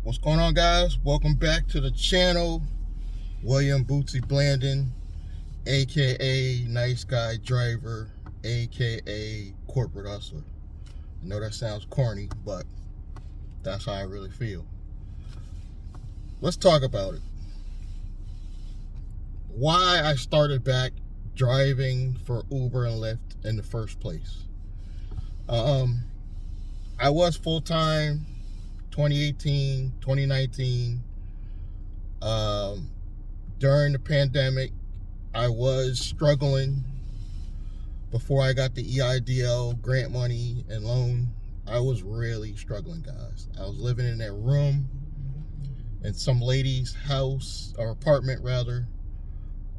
What's going on, guys? Welcome back to the channel. William Bootsy Blandon, aka Nice Guy Driver, aka Corporate Hustler. I know that sounds corny, but that's how I really feel. Let's talk about it. Why I started back driving for Uber and Lyft in the first place. I was full-time 2018, 2019. During the pandemic, I was struggling before I got the EIDL grant money and loan. I was really struggling, guys. I was living in that room in some lady's house, or apartment rather,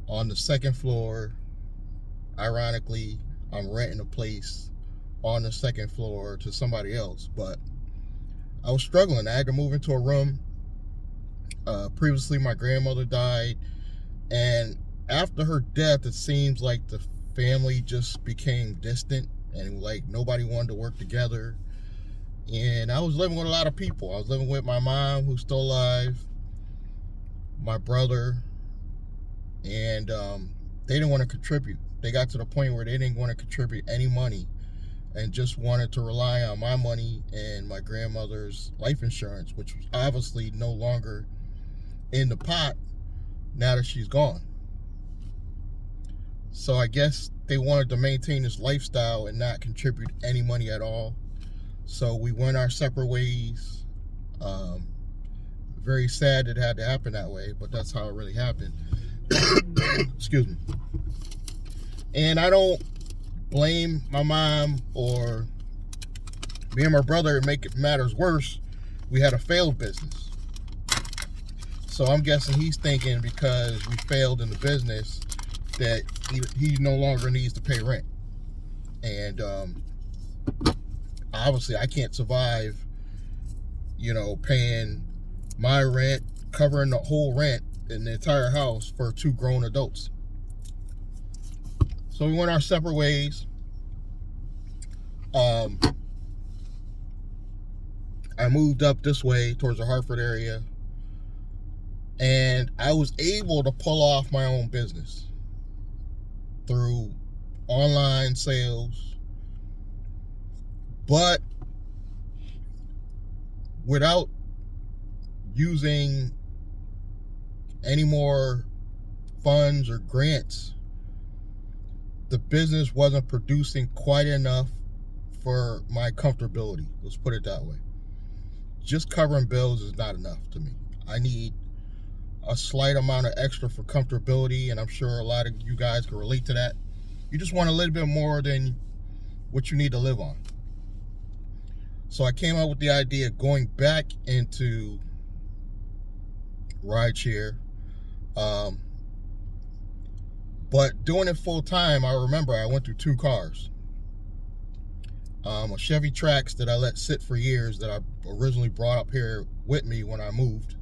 on the second floor. Ironically, I'm renting a place on the second floor to somebody else, but I was struggling. I had to move into a room. Previously, my grandmother died, and after her death, it seems like the family just became distant, and like nobody wanted to work together. And I was living with a lot of people. I was living with my mom, who's still alive, my brother, and they didn't want to contribute. They got to the point where they didn't want to contribute any money and just wanted to rely on my money and my grandmother's life insurance, which was obviously no longer in the pot now that she's gone. So I guess they wanted to maintain this lifestyle and not contribute any money at all. So we went our separate ways. Very sad that it had to happen that way, but that's how it really happened. Excuse me. And I don't blame my mom or me and my brother. To make it matters worse, we had a failed business. So I'm guessing he's thinking because we failed in the business that he no longer needs to pay rent. And obviously I can't survive, paying my rent, covering the whole rent in the entire house for two grown adults. So we went our separate ways. I moved up this way towards the Hartford area, and I was able to pull off my own business through online sales, but without using any more funds or grants. The business wasn't producing quite enough for my comfortability. Let's put it that way. Just covering bills is not enough to me. I need a slight amount of extra for comfortability, and I'm sure a lot of you guys can relate to that. You just want a little bit more than what you need to live on. So I came up with the idea of going back into rideshare, but doing it full time. I remember I went through two cars. A Chevy Trax that I let sit for years, that I originally brought up here with me when I moved.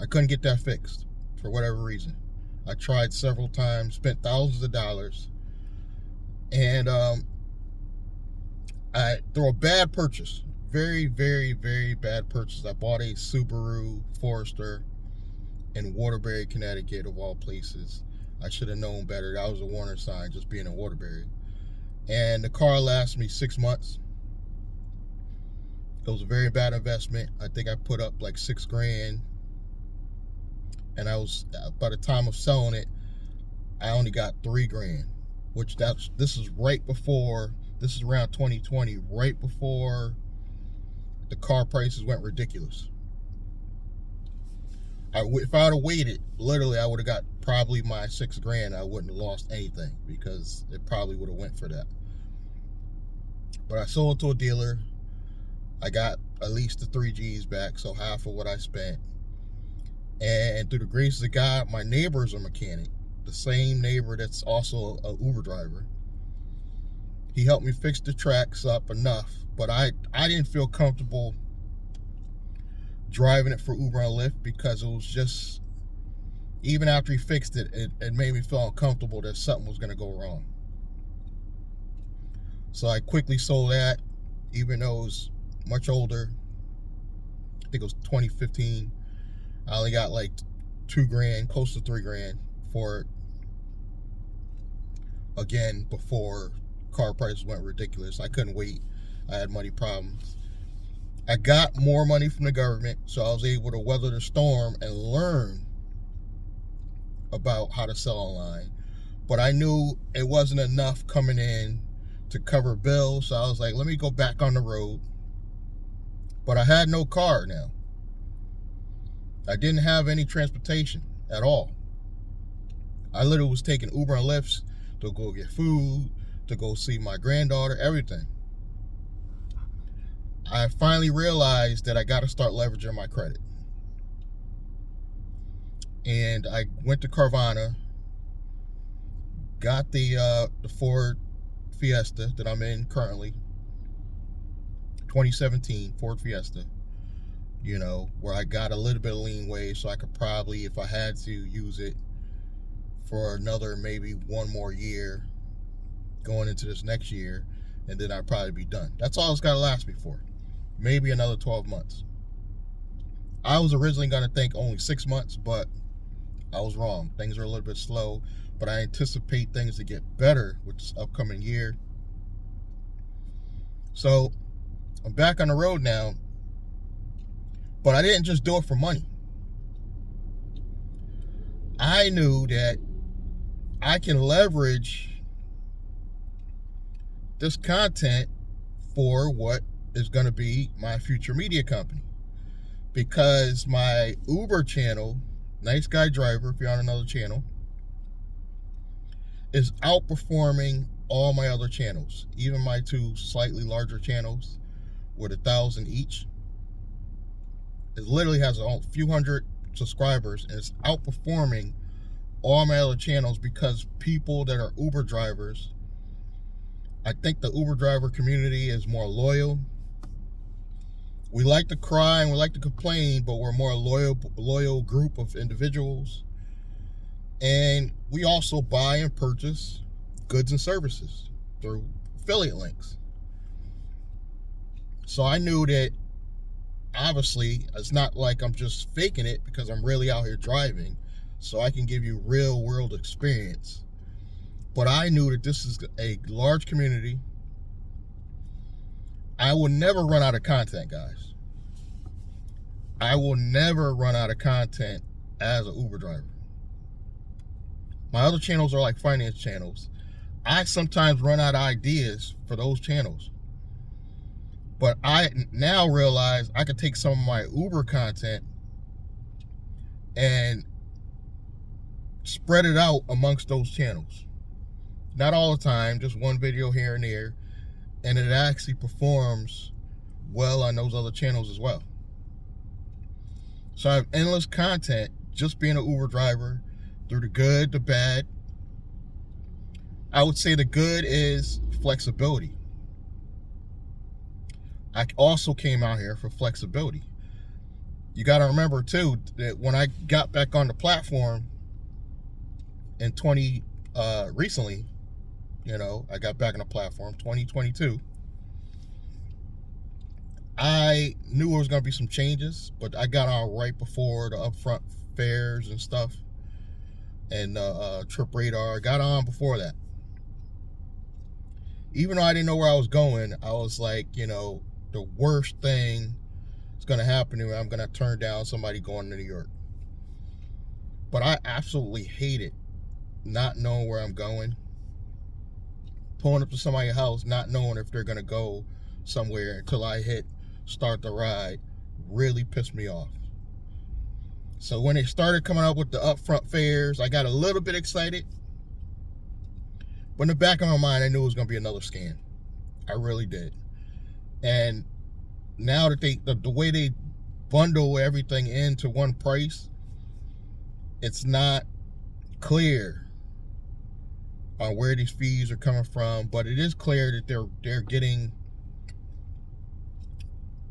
I couldn't get that fixed for whatever reason. I tried several times, spent thousands of dollars, and through a bad purchase, very, very, very bad purchase, I bought a Subaru Forester in Waterbury, Connecticut, of all places. I should have known better. That was a warning sign, just being in Waterbury. And the car lasted me 6 months. It was a very bad investment. I think I put up like $6,000, and I was, by the time of selling it, I only got $3,000, which this is around 2020, right before the car prices went ridiculous. If I would have waited, literally, I would have got probably my $6,000. I wouldn't have lost anything because it probably would have went for that. But I sold to a dealer. I got at least the 3 G's back, so half of what I spent. And through the grace of God, my neighbor's a mechanic, the same neighbor that's also an Uber driver. He helped me fix the tracks up enough, but I didn't feel comfortable driving it for Uber and Lyft, because it was just, even after he fixed it, it made me feel uncomfortable that something was going to go wrong. So I quickly sold that, even though it was much older. I think it was 2015. I only got like $2,000, close to $3,000 for it. Again, before car prices went ridiculous. I couldn't wait. I had money problems. I got more money from the government, so I was able to weather the storm and learn about how to sell online. But I knew it wasn't enough coming in to cover bills, so I was like, let me go back on the road. But I had no car now. I didn't have any transportation at all. I literally was taking Uber and Lyfts to go get food, to go see my granddaughter, everything. I finally realized that I got to start leveraging my credit. And I went to Carvana, got the Ford Fiesta that I'm in currently, 2017 Ford Fiesta, you know, where I got a little bit of leeway, so I could probably, if I had to, use it for another maybe one more year going into this next year, and then I'd probably be done. That's all it's got to last me for. Maybe another 12 months. I was originally going to think only 6 months, but I was wrong. Things are a little bit slow, but I anticipate things to get better with this upcoming year. So I'm back on the road now, but I didn't just do it for money. I knew that I can leverage this content for what is going to be my future media company, because my Uber channel, Nice Guy Driver, if you're on another channel, is outperforming all my other channels, even my two slightly larger channels with 1,000 each. It literally has a few hundred subscribers, and it's outperforming all my other channels because people that are Uber drivers, I think the Uber driver community is more loyal. We like to cry and we like to complain, but we're a more loyal group of individuals. And we also buy and purchase goods and services through affiliate links. So I knew that obviously it's not like I'm just faking it, because I'm really out here driving, so I can give you real world experience. But I knew that this is a large community. I will never run out of content, guys. I will never run out of content as an Uber driver. My other channels are like finance channels. I sometimes run out of ideas for those channels. But I now realize I could take some of my Uber content and spread it out amongst those channels. Not all the time, just one video here and there. And it actually performs well on those other channels as well. So I have endless content just being an Uber driver, through the good, the bad. I would say the good is flexibility. I also came out here for flexibility. You got to remember too that when I got back on the platform in recently, you know, I got back on the platform 2022. I knew there was going to be some changes, but I got on right before the upfront fares and stuff, and Trip Radar. I got on before that. Even though I didn't know where I was going, I was like, you know, the worst thing is going to happen to me, I'm going to turn down somebody going to New York. But I absolutely hate it, not knowing where I'm going. Pulling up to somebody's house, not knowing if they're going to go somewhere until I hit start the ride, really pissed me off. So when they started coming up with the upfront fares, I got a little bit excited. But in the back of my mind, I knew it was going to be another scam. I really did. And now that the way they bundle everything into one price, it's not clear on where these fees are coming from, but it is clear that they're getting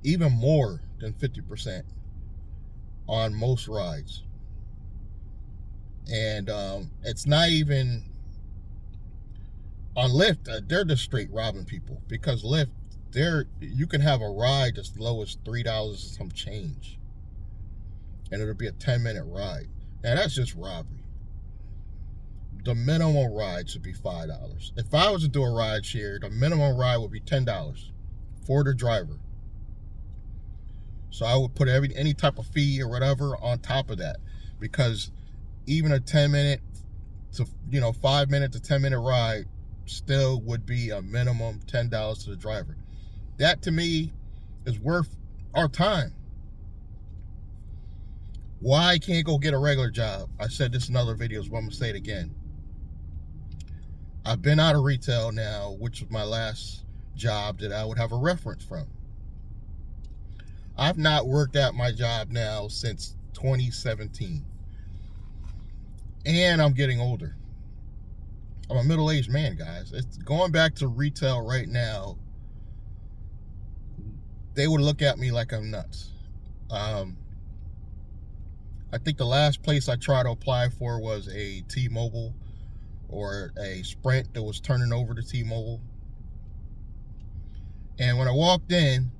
even more than 50% on most rides. And it's not even on Lyft. They're just straight robbing people, because Lyft you can have a ride as low as $3 and some change, and it'll be a 10-minute ride. Now that's just robbery. The minimum ride should be $5. If I was to do a ride share, the minimum ride would be $10 for the driver. So I would put any type of fee or whatever on top of that, because even a 10-minute to 5-minute to 10-minute ride still would be a minimum $10 to the driver. That to me is worth our time. Why I can't go get a regular job? I said this in other videos, but I'm gonna say it again. I've been out of retail now, which was my last job that I would have a reference from. I've not worked at my job now since 2017. And I'm getting older. I'm a middle-aged man, guys. It's going back to retail right now. They would look at me like I'm nuts. I think the last place I tried to apply for was a T-Mobile or a Sprint that was turning over to T-Mobile. And when I walked in,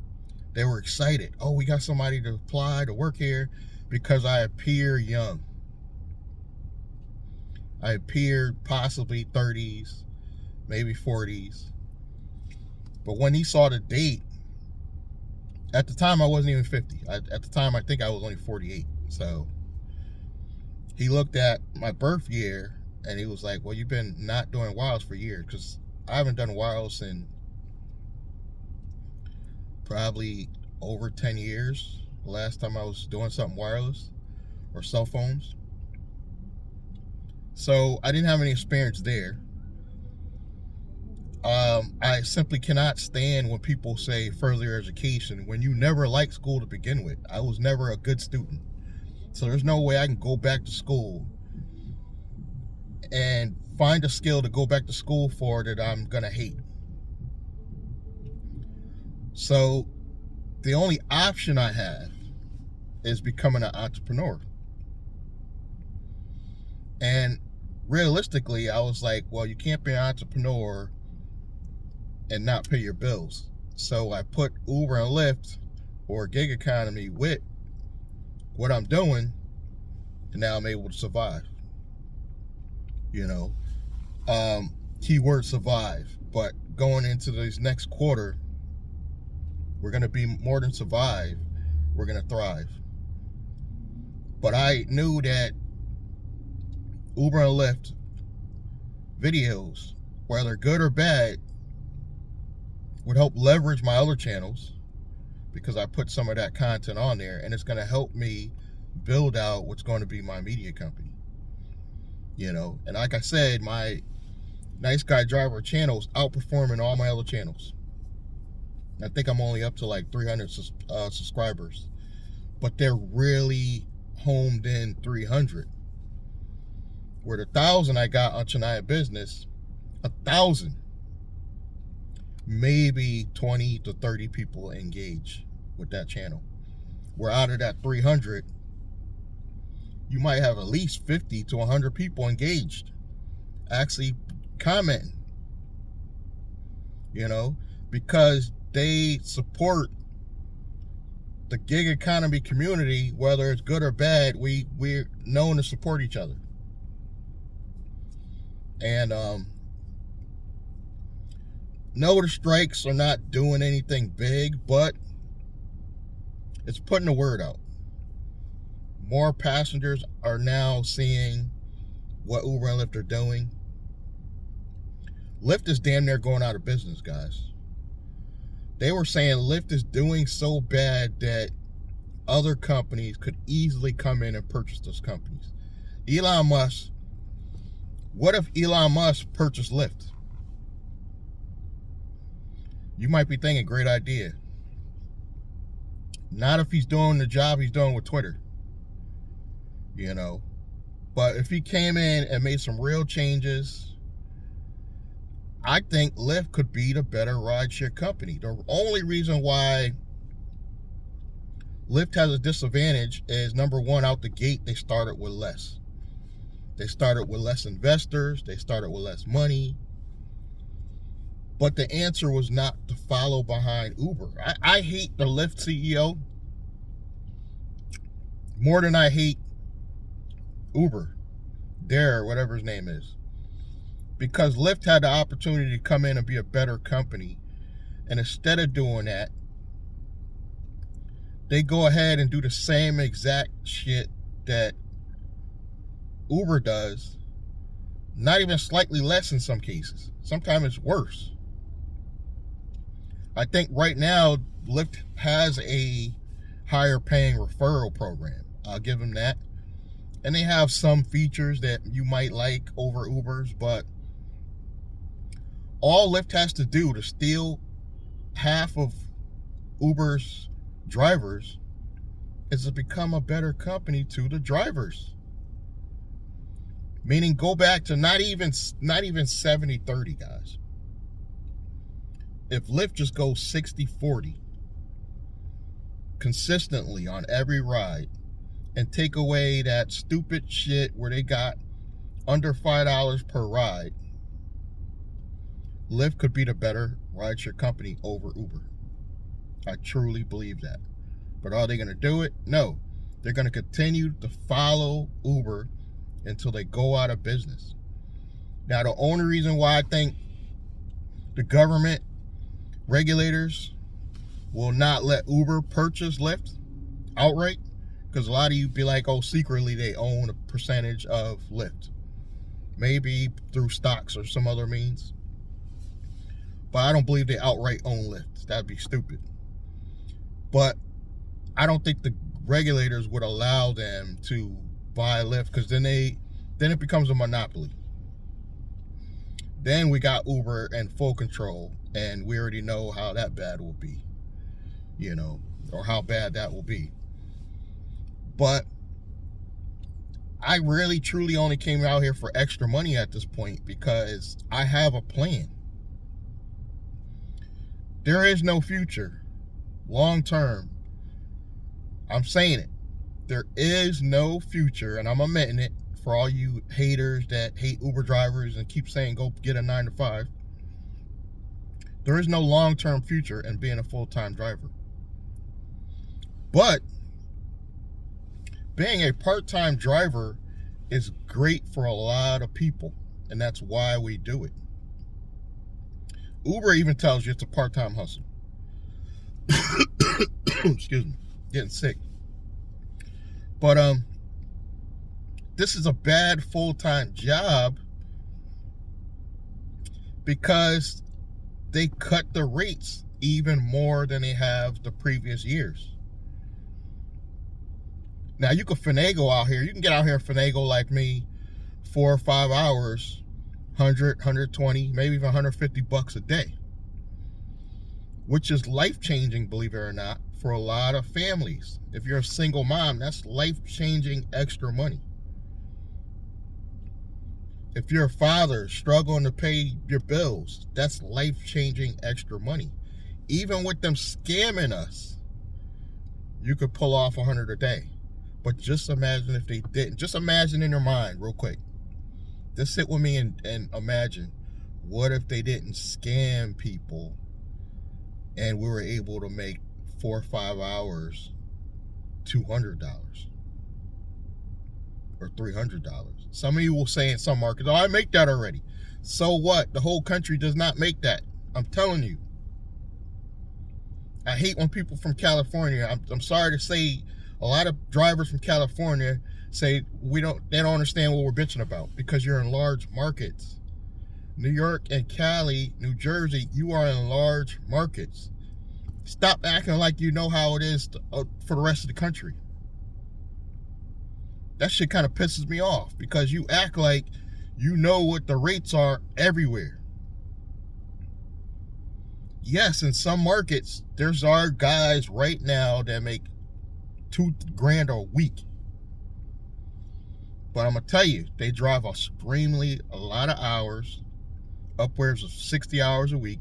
they were excited. Oh, we got somebody to apply to work here, because I appear young. I appeared possibly 30s, maybe 40s. But when he saw the date, at the time I wasn't even 50. At the time I think I was only 48. So he looked at my birth year and he was like, well, you've been not doing wireless for years, because I haven't done wireless in probably over 10 years. The last time I was doing something wireless or cell phones. So I didn't have any experience there. I simply cannot stand when people say further education when you never liked school to begin with. I was never a good student. So there's no way I can go back to school and find a skill to go back to school for that I'm going to hate. So the only option I have is becoming an entrepreneur. And realistically, I was like, well, you can't be an entrepreneur and not pay your bills. So I put Uber and Lyft or gig economy with what I'm doing, and now I'm able to survive. Keyword survive. But going into this next quarter, we're going to be more than survive. We're going to thrive. But I knew that Uber and Lyft videos, whether good or bad, would help leverage my other channels, because I put some of that content on there, and it's going to help me build out what's going to be my media company. And like I said, my Nice Guy Driver channel is outperforming all my other channels. I think I'm only up to like 300 subscribers, but they're really homed in 300. Where the 1,000 I got on Chennai Business, 1,000, maybe 20 to 30 people engage with that channel. Where out of that 300, you might have at least 50 to 100 people engaged, actually commenting, because they support the gig economy community. Whether it's good or bad, we're known to support each other. And no, the strikes are not doing anything big, but it's putting the word out. More passengers are now seeing what Uber and Lyft are doing. Lyft is damn near going out of business, guys. They were saying Lyft is doing so bad that other companies could easily come in and purchase those companies. Elon Musk, what if Elon Musk purchased Lyft? You might be thinking, great idea. Not if he's doing the job he's doing with Twitter. But if he came in and made some real changes, I think Lyft could be the better rideshare company. The only reason why Lyft has a disadvantage is, number one, out the gate, they started with less. They started with less investors. They started with less money. But the answer was not to follow behind Uber. I hate the Lyft CEO more than I hate Uber, whatever his name is. Because Lyft had the opportunity to come in and be a better company. And instead of doing that, they go ahead and do the same exact shit that Uber does. Not even slightly less in some cases. Sometimes it's worse. I think right now, Lyft has a higher paying referral program. I'll give them that. And they have some features that you might like over Uber's, but all Lyft has to do to steal half of Uber's drivers is to become a better company to the drivers. Meaning go back to not even 70-30, guys. If Lyft just goes 60-40 consistently on every ride and take away that stupid shit where they got under $5 per ride, Lyft could be the better rideshare company over Uber. I truly believe that. But are they going to do it? No. They're going to continue to follow Uber until they go out of business. Now, the only reason why I think the government regulators will not let Uber purchase Lyft outright, because a lot of you be like, oh, secretly they own a percentage of Lyft. Maybe through stocks or some other means. But I don't believe they outright own Lyft. That'd be stupid. But I don't think the regulators would allow them to buy Lyft, because then it becomes a monopoly. Then we got Uber in full control, and we already know how that bad will be, or how bad that will be. But I really truly only came out here for extra money at this point, because I have a plan. There is no future long term. I'm saying it. There is no future, and I'm admitting it for all you haters that hate Uber drivers and keep saying go get a 9-to-5. There is no long-term future in being a full-time driver. But being a part-time driver is great for a lot of people, and that's why we do it. Uber even tells you it's a part-time hustle. Excuse me, getting sick. But this is a bad full-time job because they cut the rates even more than they have the previous years. Now, you can finagle out here. You can get out here and finagle like me 4 or 5 hours, 100, 120, maybe even $150 a day, which is life-changing, believe it or not, for a lot of families. If you're a single mom, that's life-changing extra money. If you're a father struggling to pay your bills, that's life-changing extra money. Even with them scamming us, you could pull off $100 a day. But just imagine if they didn't. Just imagine in your mind, real quick. Just sit with me and imagine, what if they didn't scam people and we were able to make 4 or 5 hours $200 or $300? Some of you will say in some markets, oh, I make that already. So what? The whole country does not make that. I'm telling you. I hate when people from California, I'm sorry to say, a lot of drivers from California say they don't understand what we're bitching about, because you're in large markets. New York and Cali, New Jersey, you are in large markets. Stop acting like you know how it is for the rest of the country. That shit kind of pisses me off, because you act like you know what the rates are everywhere. Yes, in some markets, there's our guys right now that make $2,000 a week. But I'm going to tell you, they drive a lot of hours, upwards of 60 hours a week.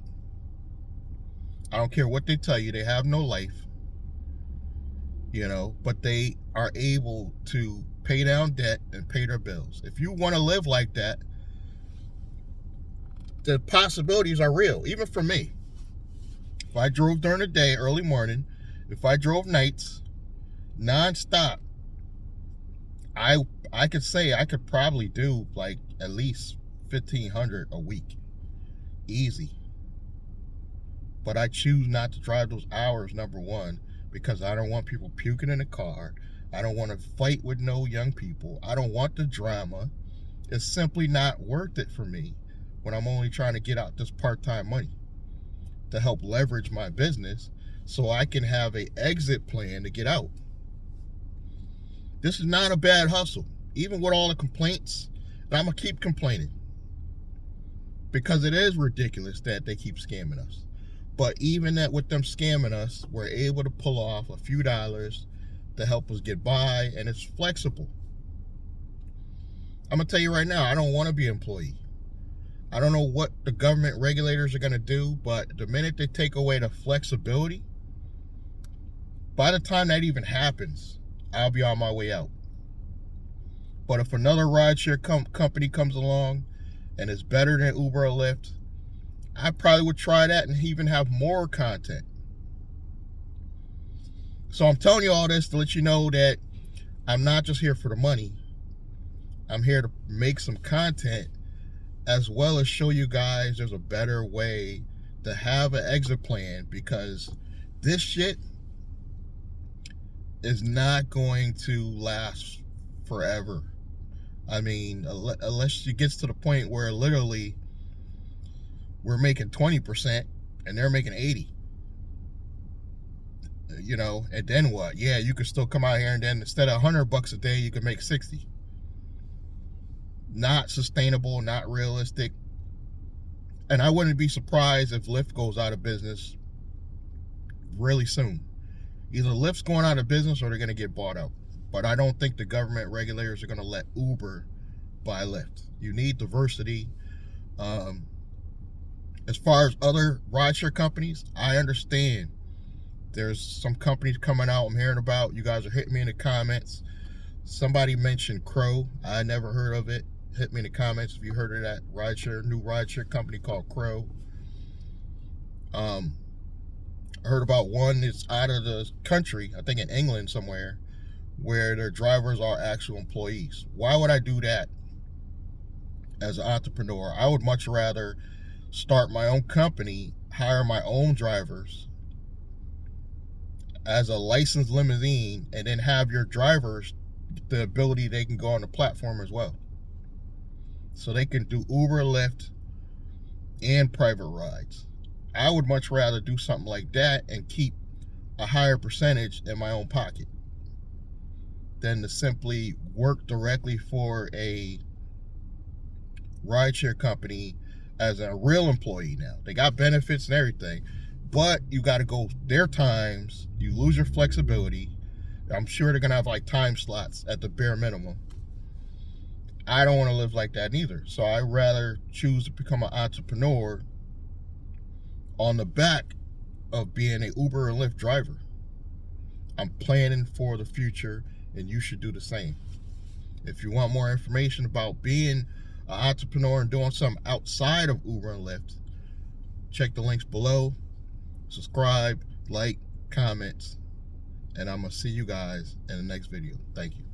I don't care what they tell you, they have no life, but they are able to pay down debt and pay their bills. If you want to live like that, the possibilities are real, even for me. If I drove during the day, early morning, if I drove nights, nonstop, I could say I could probably do like at least 1,500 a week, easy. But I choose not to drive those hours, number one, because I don't want people puking in the car. I don't want to fight with no young people. I don't want the drama. It's simply not worth it for me when I'm only trying to get out this part-time money to help leverage my business so I can have an exit plan to get out. This is not a bad hustle. Even with all the complaints, and I'm going to keep complaining because it is ridiculous that they keep scamming us. But even that with them scamming us, we're able to pull off a few dollars to help us get by, and it's flexible. I'm going to tell you right now, I don't want to be an employee. I don't know what the government regulators are going to do, but the minute they take away the flexibility, by the time that even happens, I'll be on my way out. But if another rideshare company comes along and is better than Uber or Lyft, I probably would try that and even have more content. So I'm telling you all this to let you know that I'm not just here for the money. I'm here to make some content as well as show you guys there's a better way to have an exit plan, because this shit is not going to last forever. I mean, unless it gets to the point where literally we're making 20% and they're making 80. You know, and then what? Yeah, you could still come out here and then instead of $100 a day, you could make 60. Not sustainable, not realistic. And I wouldn't be surprised if Lyft goes out of business really soon. Either Lyft's going out of business or they're going to get bought out. But I don't think the government regulators are going to let Uber buy Lyft. You need diversity. As far as other rideshare companies, I understand there's some companies coming out I'm hearing about. You guys are hitting me in the comments. Somebody mentioned Crow. I never heard of it. Hit me in the comments if you heard of that new rideshare company called Crow. I heard about one that's out of the country, I think in England somewhere, where their drivers are actual employees. Why would I do that as an entrepreneur? I would much rather start my own company, hire my own drivers as a licensed limousine, and then have your drivers the ability they can go on the platform as well. So they can do Uber, Lyft, and private rides. I would much rather do something like that and keep a higher percentage in my own pocket than to simply work directly for a rideshare company as a real employee. Now they got benefits and everything, but you got to go their times. You lose your flexibility. I'm sure they're gonna have like time slots at the bare minimum. I don't want to live like that either. So I'd rather choose to become an entrepreneur on the back of being a Uber or Lyft driver. I'm planning for the future, and you should do the same. If you want more information about being an entrepreneur and doing something outside of Uber and Lyft, check the links below. Subscribe, like, comments, and I'm going to see you guys in the next video. Thank you.